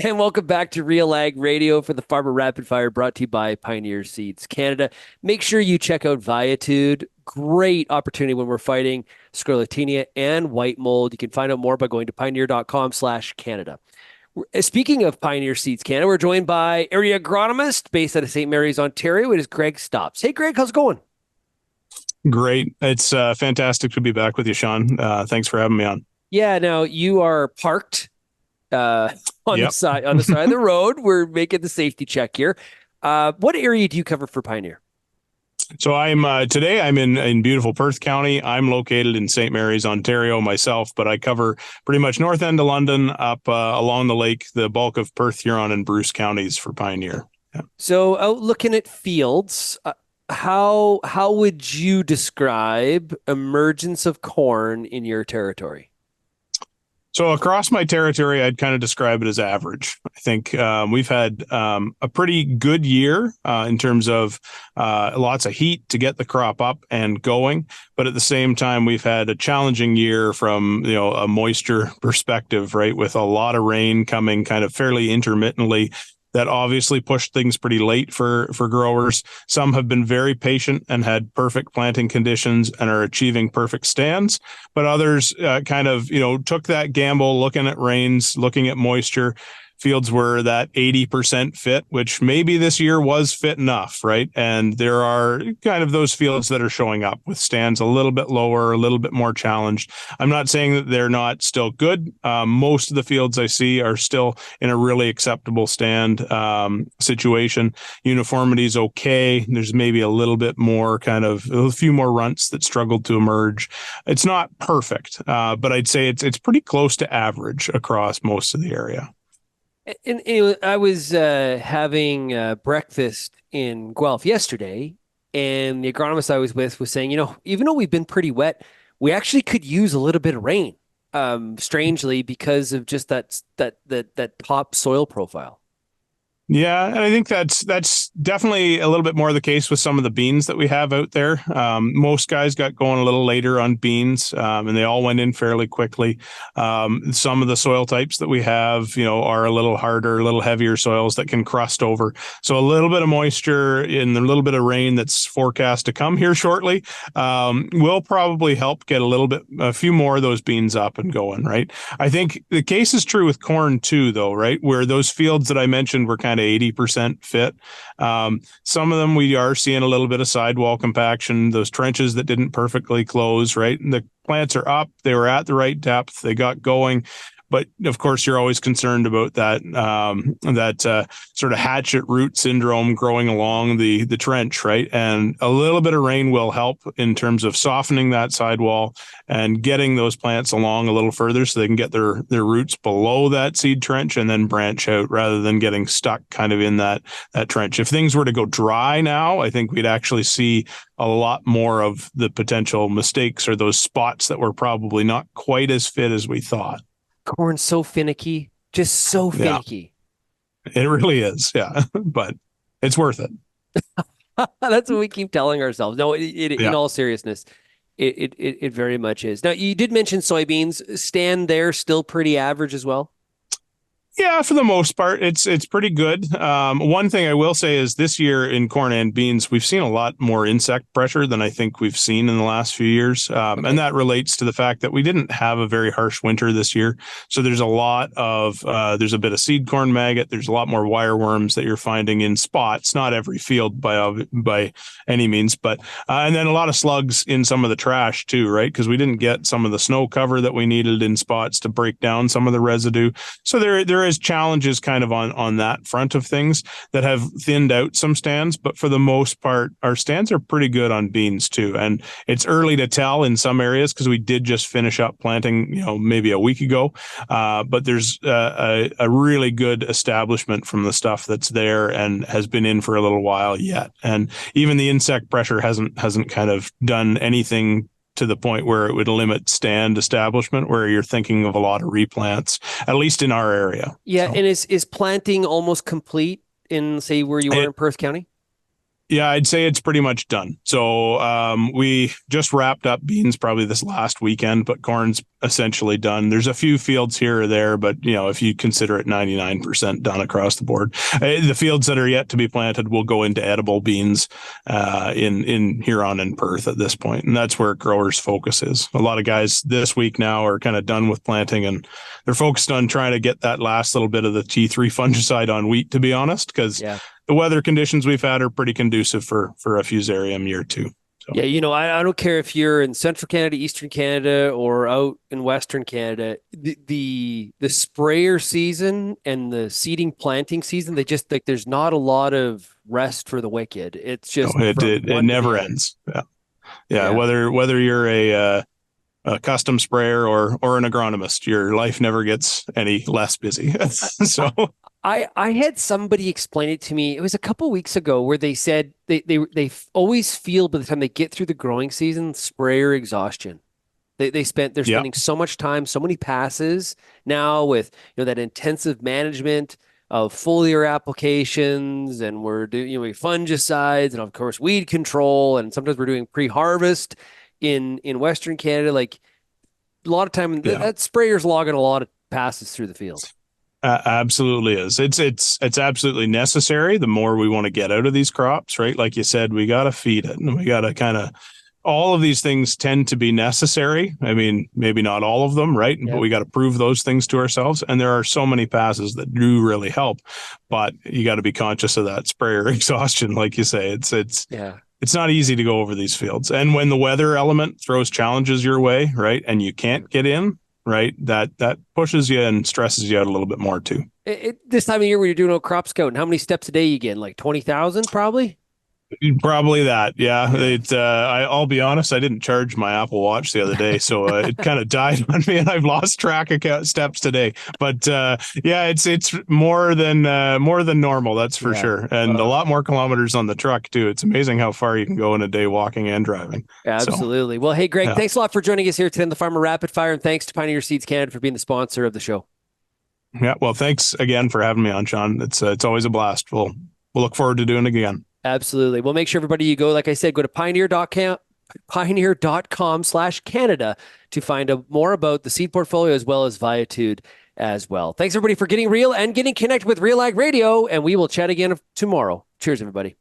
And welcome back to Real Ag Radio for the Farmer Rapid Fire, brought to you by Pioneer Seeds Canada. Make sure you check out Viatude. Great opportunity when we're fighting Scarlatina and white mold. You can find out more by going to pioneer.com/Canada. Speaking of Pioneer Seeds Canada, we're joined by area agronomist based out of St. Mary's, Ontario. It is Greg Stops. Hey, Greg, how's it going? Great. It's fantastic to be back with you, Sean. Thanks for having me on. Yeah, now you are parked on the Yep. side of the road. We're making the safety check here. What area do you cover for Pioneer? So I'm today I'm in beautiful Perth County. I'm located in St. Mary's, Ontario myself, but I cover pretty much north end of London up along the lake, the bulk of Perth, Huron, and Bruce counties for Pioneer. Yeah. So out looking at fields, how would you describe emergence of corn in your territory? So across my territory, I'd kind of describe it as average. I think we've had a pretty good year in terms of lots of heat to get the crop up and going. But at the same time, we've had a challenging year from, a moisture perspective, right? With a lot of rain coming kind of fairly intermittently. That obviously pushed things pretty late for growers. Some have been very patient and had perfect planting conditions and are achieving perfect stands, but others kind of, took that gamble looking at rains, looking at moisture. Fields were that 80% fit, which maybe this year was fit enough, right? And there are kind of those fields that are showing up with stands a little bit lower, a little bit more challenged. I'm not saying that they're not still good. Most of the fields I see are still in a really acceptable stand situation. Uniformity is okay. There's maybe a little bit more a few more runts that struggled to emerge. It's not perfect, but I'd say it's pretty close to average across most of the area. And I was having breakfast in Guelph yesterday, and the agronomist I was with was saying, even though we've been pretty wet, we actually could use a little bit of rain. Strangely, because of just that top soil profile. Yeah, and I think that's definitely a little bit more the case with some of the beans that we have out there. Most guys got going a little later on beans, and they all went in fairly quickly. Some of the soil types that we have, are a little harder, a little heavier soils that can crust over. So a little bit of moisture and a little bit of rain that's forecast to come here shortly will probably help get a few more of those beans up and going, right? I think the case is true with corn too, though, right? Where those fields that I mentioned were kind of 80% fit. Some of them we are seeing a little bit of sidewall compaction, those trenches that didn't perfectly close, right? And the plants are up, they were at the right depth, they got going. But of course, you're always concerned about that sort of hatchet root syndrome growing along the trench, right? And a little bit of rain will help in terms of softening that sidewall and getting those plants along a little further so they can get their roots below that seed trench and then branch out rather than getting stuck kind of in that trench. If things were to go dry now, I think we'd actually see a lot more of the potential mistakes or those spots that were probably not quite as fit as we thought. Corn's so finicky, just so Yeah, finicky. it really is. Yeah, but it's worth it. That's what we keep telling ourselves. No, in Yeah. all seriousness, it very much is. Now, you did mention soybeans. Stand there still pretty average as well. Yeah, for the most part, it's pretty good. One thing I will say is this year in corn and beans, we've seen a lot more insect pressure than I think we've seen in the last few years, and Okay. that relates to the fact that we didn't have a very harsh winter this year. So there's there's a bit of seed corn maggot. There's a lot more wireworms that you're finding in spots, not every field by any means, but and then a lot of slugs in some of the trash too, right? Because we didn't get some of the snow cover that we needed in spots to break down some of the residue. So there is challenges kind of on that front of things that have thinned out some stands, but for the most part, our stands are pretty good on beans too. And it's early to tell in some areas because we did just finish up planting, maybe a week ago. But there's a really good establishment from the stuff that's there and has been in for a little while yet. And even the insect pressure hasn't kind of done anything to the point where it would limit stand establishment where you're thinking of a lot of replants, at least in our area. Yeah, So and is planting almost complete in, say, where you are it in Perth County? Yeah, I'd say it's pretty much done. So we just wrapped up beans probably this last weekend, but corn's essentially done. There's a few fields here or there, but if you consider it 99% done across the board, the fields that are yet to be planted will go into edible beans in Huron and Perth at this point, and that's where growers' focus is. A lot of guys this week now are kind of done with planting, and they're focused on trying to get that last little bit of the T3 fungicide on wheat. To be honest, because Yeah. the weather conditions we've had are pretty conducive for a fusarium year too. So Yeah, I don't care if you're in central Canada, eastern Canada, or out in western Canada. The sprayer season and the seeding planting season, they just like there's not a lot of rest for the wicked. It's just from it one to the never other. ends. Yeah, yeah. Yeah. Whether you're a custom sprayer or an agronomist, your life never gets any less busy. I, So I had somebody explain it to me. It was a couple weeks ago where they said they always feel by the time they get through the growing season sprayer exhaustion. They're yeah, spending so much time, so many passes now with that intensive management of foliar applications, and we're doing fungicides and of course weed control, and sometimes we're doing pre-harvest in Western Canada. Like a lot of time yeah. that sprayer's logging a lot of passes through the field. Absolutely is. It's absolutely necessary. The more we want to get out of these crops, right? Like you said, we got to feed it, and we got to kind of all of these things tend to be necessary. I mean, maybe not all of them, right? But Yeah. we got to prove those things to ourselves. And there are so many passes that do really help, but you got to be conscious of that sprayer exhaustion, like you say. Yeah. It's not easy to go over these fields. And when the weather element throws challenges your way, right, and you can't get in, right, that pushes you and stresses you out a little bit more too. This time of year when you're doing a crop scout, and how many steps a day you get? Like 20,000 probably? Probably that. Yeah. Yeah. I'll be honest. I didn't charge my Apple Watch the other day, so it kind of died on me, and I've lost track of steps today. But yeah, it's more than normal. That's for Yeah. sure, and a Well, lot more kilometers on the truck too. It's amazing how far you can go in a day walking and driving. So absolutely. Well, hey, Greg, yeah, thanks a lot for joining us here today on the Farmer Rapid Fire, and thanks to Pioneer Seeds Canada for being the sponsor of the show. yeah. Well, thanks again for having me on, Sean. It's always a blast. We'll look forward to doing it again. Absolutely. We'll make sure everybody you go, like I said, go to pioneer.com/Canada to find out more about the seed portfolio as well as Viatude as well. Thanks everybody for getting real and getting connected with Real Ag Radio, and we will chat again tomorrow. Cheers, everybody.